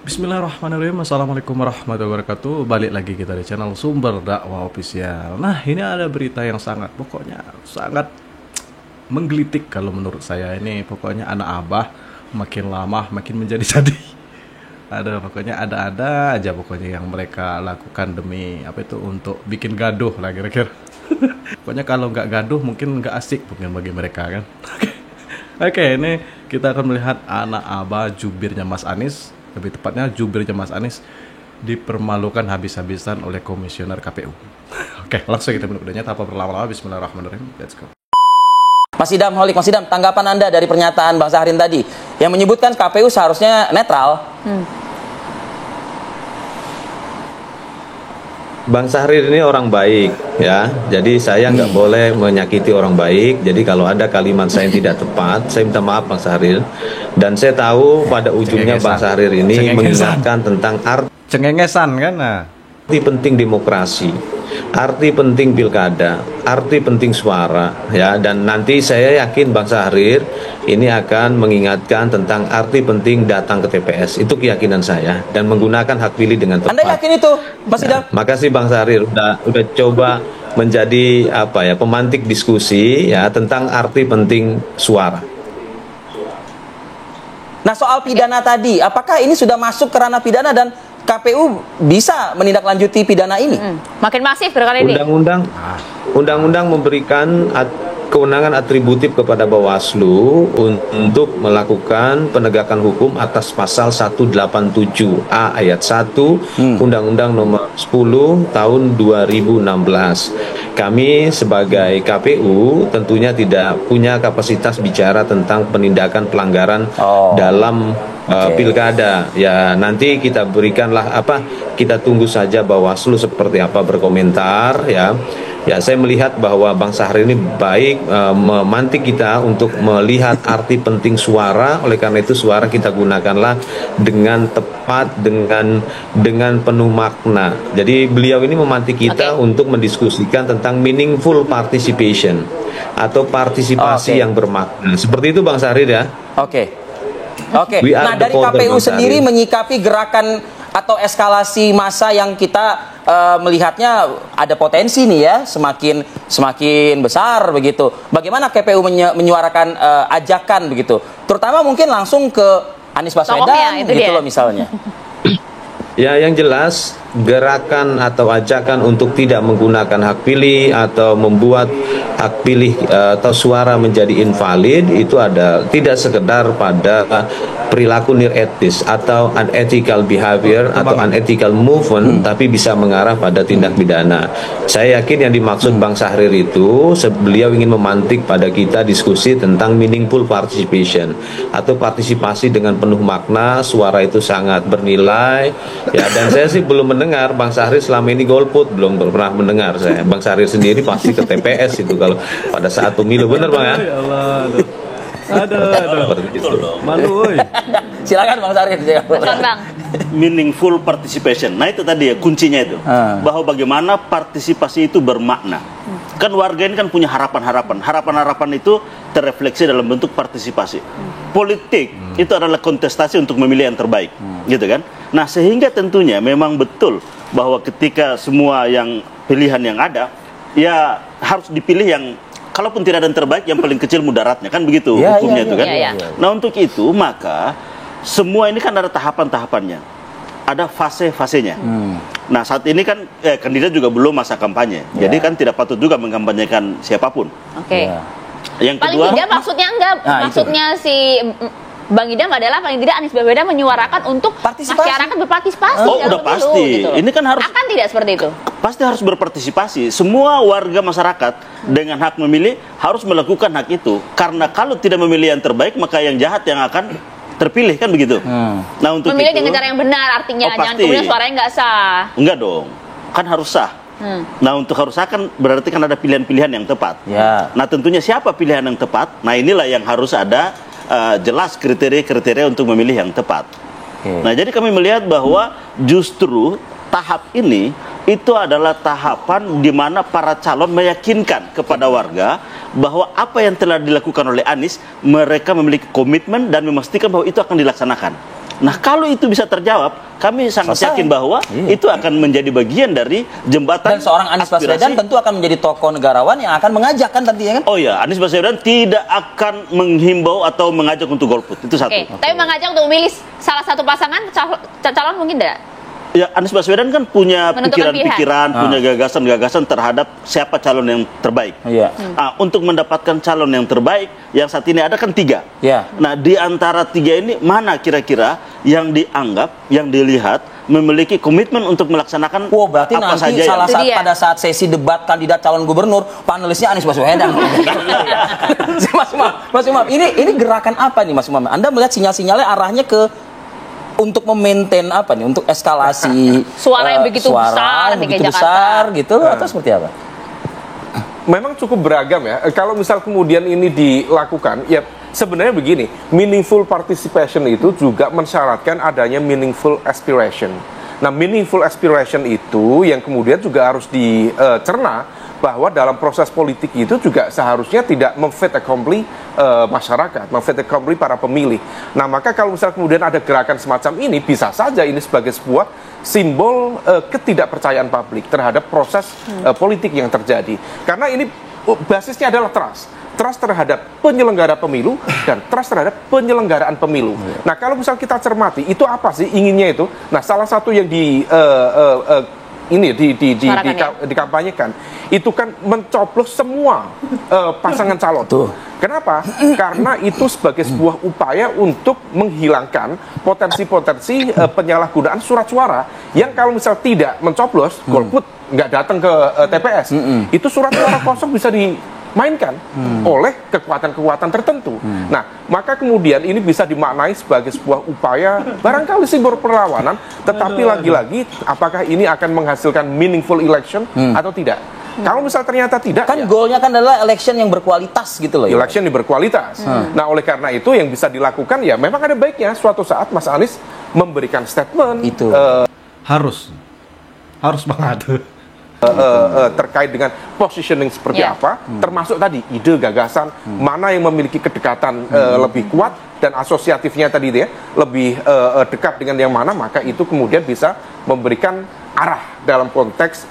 Bismillahirrahmanirrahim. Assalamualaikum warahmatullahi wabarakatuh. Balik lagi kita di channel Sumber Dakwah Official. Nah, ini ada berita yang pokoknya sangat menggelitik kalau menurut saya. Ini pokoknya anak abah makin lama makin menjadi sedih. Pokoknya ada aja pokoknya yang mereka lakukan demi untuk bikin gaduh lah kira-kira. Pokoknya kalau nggak gaduh mungkin nggak asik mungkin bagi mereka kan. Oke, ini kita akan melihat anak abah jubirnya Mas Anies. Lebih tepatnya jubirnya Mas Anies dipermalukan habis-habisan oleh komisioner KPU. Oke, langsung kita menurutnya tanpa berlama-lama. Bismillahirrahmanirrahim. Let's go. Mas Idam, tanggapan Anda dari pernyataan Bang Syahrin tadi yang menyebutkan KPU seharusnya netral. Bang Syahrir ini orang baik ya, jadi saya nggak boleh menyakiti orang baik. Jadi kalau ada kalimat saya yang tidak tepat, saya minta maaf Bang Syahrir. Dan saya tahu pada ujungnya Bang Syahrir ini mengingatkan tentang cengengesan kan? arti penting demokrasi, arti penting pilkada, arti penting suara ya. Dan nanti saya yakin Bang Syahrir ini akan mengingatkan tentang arti penting datang ke TPS. Itu keyakinan saya, dan menggunakan hak pilih dengan tepat. Anda yakin itu, Mas Idam? Makasih Bang Syahrir udah coba menjadi pemantik diskusi ya tentang arti penting suara. Nah, soal pidana tadi, apakah ini sudah masuk ke ranah pidana dan KPU bisa menindaklanjuti pidana ini? Makin masif berkali ini. Undang-undang memberikan kewenangan atributif kepada Bawaslu untuk melakukan penegakan hukum atas pasal 187A ayat 1 Undang-Undang nomor 10 tahun 2016. Kami sebagai KPU tentunya tidak punya kapasitas bicara tentang penindakan pelanggaran dalam pilkada. Ya, nanti kita berikanlah kita tunggu saja Bawaslu seperti apa berkomentar ya. Ya, saya melihat bahwa Bang Syahrir ini baik memantik kita untuk melihat arti penting suara. Oleh karena itu suara kita gunakanlah dengan tepat, dengan penuh makna. Jadi beliau ini memantik kita untuk mendiskusikan tentang meaningful participation atau partisipasi yang bermakna. Seperti itu Bang Syahrir ya. Oke. Nah, dari KPU sendiri menyikapi gerakan atau eskalasi massa yang kita melihatnya ada potensi nih ya, semakin besar begitu. Bagaimana KPU menyuarakan ajakan begitu, terutama mungkin langsung ke Anies Baswedan gitu loh misalnya. Ya, yang jelas gerakan atau ajakan untuk tidak menggunakan hak pilih atau membuat hak pilih atau suara menjadi invalid itu tidak sekedar pada perilaku near etis atau unethical behavior atau unethical movement, tapi bisa mengarah pada tindak pidana. Saya yakin yang dimaksud Bang Syahrir itu beliau ingin memantik pada kita diskusi tentang meaningful participation atau partisipasi dengan penuh makna. Suara itu sangat bernilai ya, dan saya sih belum mendengar Bang Syahrir selama ini golput, belum pernah mendengar saya. Bang Syahrir sendiri pasti ke TPS itu kalau pada saat pemilu, bener Bang ya? Aduh. Malu, woy. Silakan Bang Syahrir. Bang. Meaningful participation. Nah, itu tadi ya kuncinya itu. Bahwa bagaimana partisipasi itu bermakna. Kan warga ini kan punya harapan-harapan. Harapan-harapan itu terrefleksi dalam bentuk partisipasi. Politik itu adalah kontestasi untuk memilih yang terbaik, gitu kan? Nah, sehingga tentunya memang betul bahwa ketika semua pilihan yang ada, ya harus dipilih yang kalaupun tidak ada yang terbaik, yang paling kecil mudaratnya, kan begitu hukumnya itu kan. Nah, untuk itu maka semua ini kan ada tahapan-tahapannya, ada fase-fasenya. Nah, saat ini kan kandidat juga belum masa kampanye, jadi kan tidak patut juga mengkampanyekan siapapun. Yang kedua, paling tidak maksudnya maksudnya si Bang Idam adalah paling tidak Anies Baswedan menyuarakan untuk masyarakat berpartisipasi. Oh, udah pasti. Gitu. Ini kan harus akan tidak seperti itu. Pasti harus berpartisipasi. Semua warga masyarakat dengan hak memilih harus melakukan hak itu. Karena kalau tidak memilih yang terbaik, maka yang jahat yang akan terpilih, kan begitu. Nah, untuk memilih itu, dengan cara yang benar artinya jangan kemudian suaranya nggak sah. Enggak dong. Kan harus sah. Nah, untuk harus sah kan berarti kan ada pilihan-pilihan yang tepat. Nah, tentunya siapa pilihan yang tepat? Nah, inilah yang harus ada jelas kriteria-kriteria untuk memilih yang tepat. Nah, jadi kami melihat bahwa justru tahap ini itu adalah tahapan di mana para calon meyakinkan kepada warga bahwa apa yang telah dilakukan oleh Anies, mereka memiliki komitmen dan memastikan bahwa itu akan dilaksanakan. Nah, kalau itu bisa terjawab, kami sangat yakin bahwa itu akan menjadi bagian dari jembatan. Dan seorang Anies Baswedan tentu akan menjadi tokoh negarawan yang akan mengajak kan tentunya kan? Oh ya, Anies Baswedan tidak akan menghimbau atau mengajak untuk golput, itu satu. Tapi mengajak untuk memilih salah satu pasangan calon mungkin tidak? Ya, Anies Baswedan kan punya pikiran-pikiran, punya gagasan-gagasan terhadap siapa calon yang terbaik. Untuk mendapatkan calon yang terbaik, yang saat ini ada kan 3. Nah, di antara 3 ini, mana kira-kira yang dianggap, yang dilihat, memiliki komitmen untuk melaksanakan berarti apa nanti saja pada saat sesi debat kandidat calon gubernur, panelisnya Anies Baswedan. Mas Umam, ini gerakan apa nih Mas Umam? Anda melihat sinyal-sinyalnya arahnya ke untuk memaintain apa nih, untuk eskalasi suara yang begitu besar gitu atau seperti apa? Memang cukup beragam ya. Kalau misal kemudian ini dilakukan, ya sebenarnya begini, meaningful participation itu juga mensyaratkan adanya meaningful aspiration. Nah, meaningful aspiration itu yang kemudian juga harus dicerna bahwa dalam proses politik itu juga seharusnya tidak memfait accompli masyarakat, memfait accompli para pemilih. Nah, maka kalau misal kemudian ada gerakan semacam ini, bisa saja ini sebagai sebuah simbol ketidakpercayaan publik terhadap proses politik yang terjadi. Karena ini basisnya adalah trust terhadap penyelenggara pemilu dan trust terhadap penyelenggaraan pemilu. Nah, kalau misal kita cermati, itu apa sih inginnya itu? Nah, salah satu yang dikampanyekan itu kan mencoblos semua pasangan calon. Kenapa? Karena itu sebagai sebuah upaya untuk menghilangkan potensi-potensi penyalahgunaan surat suara yang kalau misal tidak mencoblos, golput nggak datang ke TPS, itu surat suara kosong bisa dimainkan oleh kekuatan-kekuatan tertentu. Nah, maka kemudian ini bisa dimaknai sebagai sebuah upaya barangkali simbol perlawanan, tetapi lagi-lagi apakah ini akan menghasilkan meaningful election atau tidak? Kalau misal ternyata tidak, kan goalnya kan adalah election yang berkualitas gitu loh. Election yang berkualitas. Nah, oleh karena itu yang bisa dilakukan ya memang ada baiknya suatu saat Mas Anies memberikan statement itu harus banget terkait dengan positioning seperti apa, termasuk tadi ide gagasan mana yang memiliki kedekatan lebih kuat dan asosiatifnya tadi ya lebih dekat dengan yang mana, maka itu kemudian bisa memberikan arah dalam konteks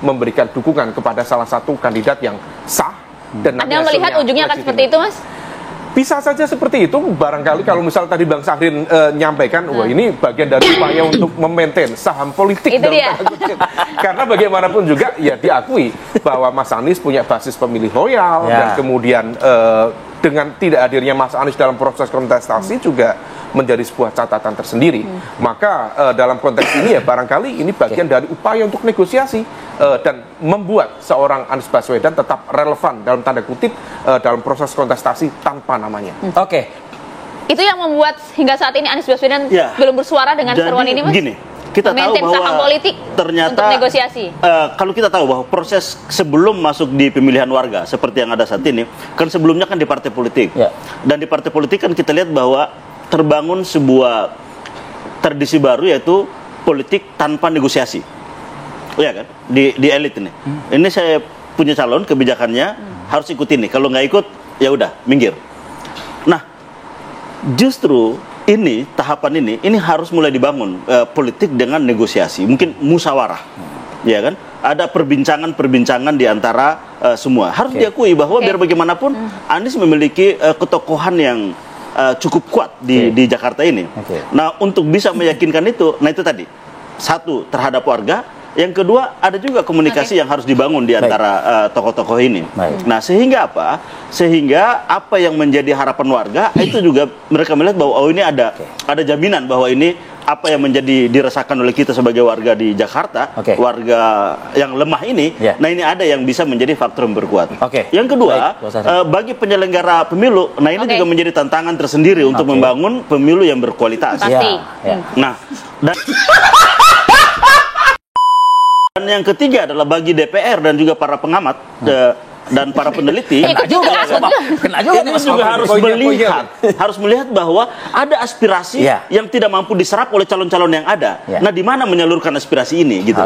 memberikan dukungan kepada salah satu kandidat yang sah. Dan Anda melihat ujungnya akan seperti itu, Mas? Bisa saja seperti itu, barangkali kalau misal tadi Bang Sahrin nyampaikan, wah ini bagian dari upaya untuk memaintain saham politik itu dia. Karena bagaimanapun juga ya diakui bahwa Mas Anies punya basis pemilih loyal dan kemudian dengan tidak hadirnya Mas Anies dalam proses kontestasi juga menjadi sebuah catatan tersendiri. Maka dalam konteks ini ya barangkali ini bagian dari upaya untuk negosiasi dan membuat seorang Anies Baswedan tetap relevan dalam tanda kutip dalam proses kontestasi tanpa namanya. Itu yang membuat hingga saat ini Anies Baswedan belum bersuara dengan seruan ini, Mas? Begini, kita tahu bahwa politik ternyata untuk negosiasi. Kalau kita tahu bahwa proses sebelum masuk di pemilihan warga seperti yang ada saat ini, kan sebelumnya kan di partai politik. Dan di partai politik kan kita lihat bahwa terbangun sebuah tradisi baru, yaitu politik tanpa negosiasi. Iya kan? Di elit ini. Ini saya punya calon, kebijakannya harus ikut ini. Kalau nggak ikut, ya udah minggir. Nah, justru ini tahapan ini harus mulai dibangun politik dengan negosiasi, mungkin musyawarah. Ya kan? Ada perbincangan di antara semua. Harus diakui bahwa biar bagaimanapun Anies memiliki ketokohan yang cukup kuat di Jakarta ini. Nah, untuk bisa meyakinkan itu, nah itu tadi. Satu, terhadap warga. Yang kedua, ada juga komunikasi yang harus dibangun di antara tokoh-tokoh ini. Nah, sehingga apa? Sehingga apa yang menjadi harapan warga, itu juga mereka melihat bahwa ini ada jaminan bahwa ini apa yang menjadi dirasakan oleh kita sebagai warga di Jakarta, warga yang lemah ini, nah ini ada yang bisa menjadi faktor yang berkuat. Yang kedua, bagi penyelenggara pemilu, nah ini juga menjadi tantangan tersendiri untuk membangun pemilu yang berkualitas. Nah, dan yang ketiga adalah bagi DPR dan juga para pengamat, dan para peneliti Kena juga ini juga harus melihat bahwa ada aspirasi yang tidak mampu diserap oleh calon-calon yang ada. Nah, di mana menyalurkan aspirasi ini gitu.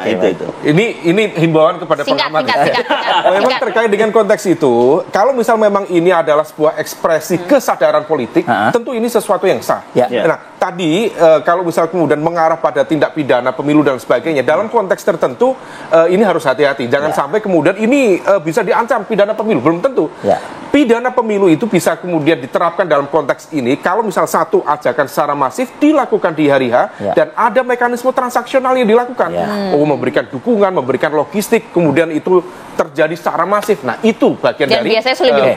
Itu. Ini himbauan kepada pengamat. Memang terkait dengan konteks itu, kalau misal memang ini adalah sebuah ekspresi kesadaran politik, tentu ini sesuatu yang sah. Nah, tadi kalau misal kemudian mengarah pada tindak pidana pemilu dan sebagainya, dalam konteks tertentu ini harus hati-hati. Jangan sampai kemudian ini bisa diancam pidana pemilu, belum tentu. Pidana pemilu itu bisa kemudian diterapkan dalam konteks ini kalau misal satu ajakan secara masif dilakukan di hari H dan ada mekanisme transaksional yang dilakukan. Memberikan dukungan, memberikan logistik, kemudian itu terjadi secara masif. Nah, itu bagian dari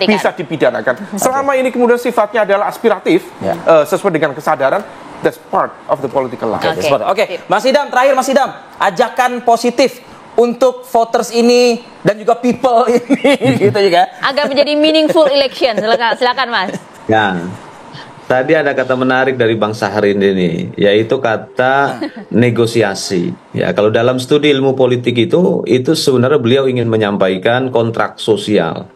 bisa dipidanakan. Selama ini kemudian sifatnya adalah aspiratif, sesuai dengan kesadaran, that's part of the political life. Oke. Mas Idam, terakhir Mas Idam, ajakan positif untuk voters ini dan juga people ini gitu juga agar menjadi meaningful election. Silakan Mas. Ya, tadi ada kata menarik dari Bang Syahrir ini, yaitu kata negosiasi. Ya, kalau dalam studi ilmu politik itu sebenarnya beliau ingin menyampaikan kontrak sosial.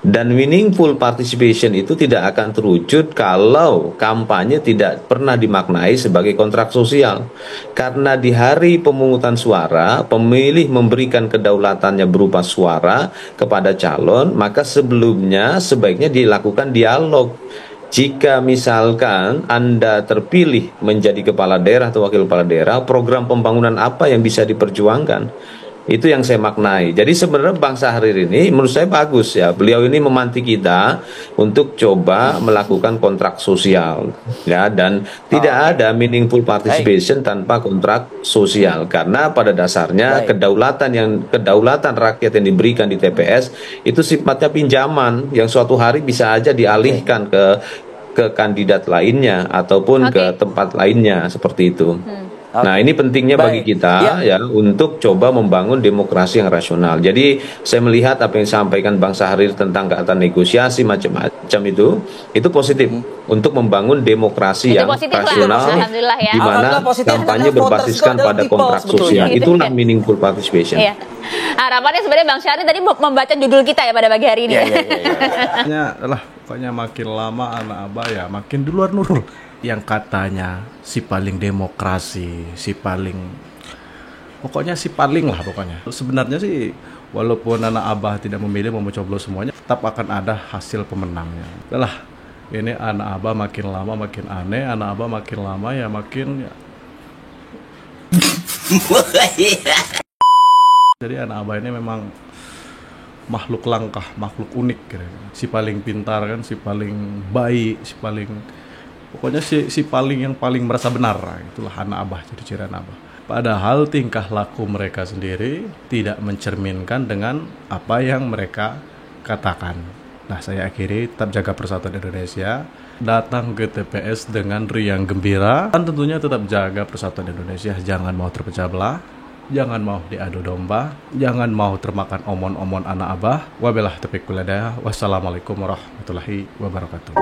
Dan meaningful participation itu tidak akan terwujud kalau kampanye tidak pernah dimaknai sebagai kontrak sosial. Karena di hari pemungutan suara, pemilih memberikan kedaulatannya berupa suara kepada calon, maka sebelumnya sebaiknya dilakukan dialog. Jika misalkan Anda terpilih menjadi kepala daerah atau wakil kepala daerah, program pembangunan apa yang bisa diperjuangkan? Itu yang saya maknai. Jadi sebenarnya Bang Syahrir ini menurut saya bagus ya. Beliau ini memantik kita untuk coba melakukan kontrak sosial ya, dan tidak ada meaningful participation tanpa kontrak sosial, karena pada dasarnya kedaulatan rakyat yang diberikan di TPS itu sifatnya pinjaman yang suatu hari bisa aja dialihkan ke kandidat lainnya ataupun ke tempat lainnya seperti itu. Nah, ini pentingnya bagi kita ya untuk coba membangun demokrasi yang rasional. Jadi saya melihat apa yang disampaikan Bang Syahrir tentang kata negosiasi macam itu positif untuk membangun demokrasi yang rasional, di mana kampanye berbasiskan pada kontrak sosial. Itulah meaningful participation. Harapannya sebenarnya Bang Syahrir tadi membaca judul kita ya pada pagi hari ini. Pokoknya makin lama anak abah ya makin di luar Nurul. Yang katanya si paling demokrasi, pokoknya si paling lah pokoknya. Sebenarnya sih walaupun anak abah tidak memilih mau mencoblos semuanya, tetap akan ada hasil pemenangnya. Itulah, ini anak abah makin lama makin aneh, anak abah makin lama ya makin ya. Jadi anak abah ini memang makhluk langkah, makhluk unik gitu. Si paling pintar kan, si paling baik, si paling pokoknya si paling yang paling merasa benar. Itulah anak abah, jadi ciri anak abah. Padahal tingkah laku mereka sendiri tidak mencerminkan dengan apa yang mereka katakan. Nah, saya akhiri, tetap jaga persatuan Indonesia, datang ke TPS dengan riang gembira, dan tentunya tetap jaga persatuan Indonesia. Jangan mau terpecah belah, jangan mau diadu domba, jangan mau termakan omon-omon anak abah. Wabillahi taufiq wal hidayah. Wassalamualaikum warahmatullahi wabarakatuh.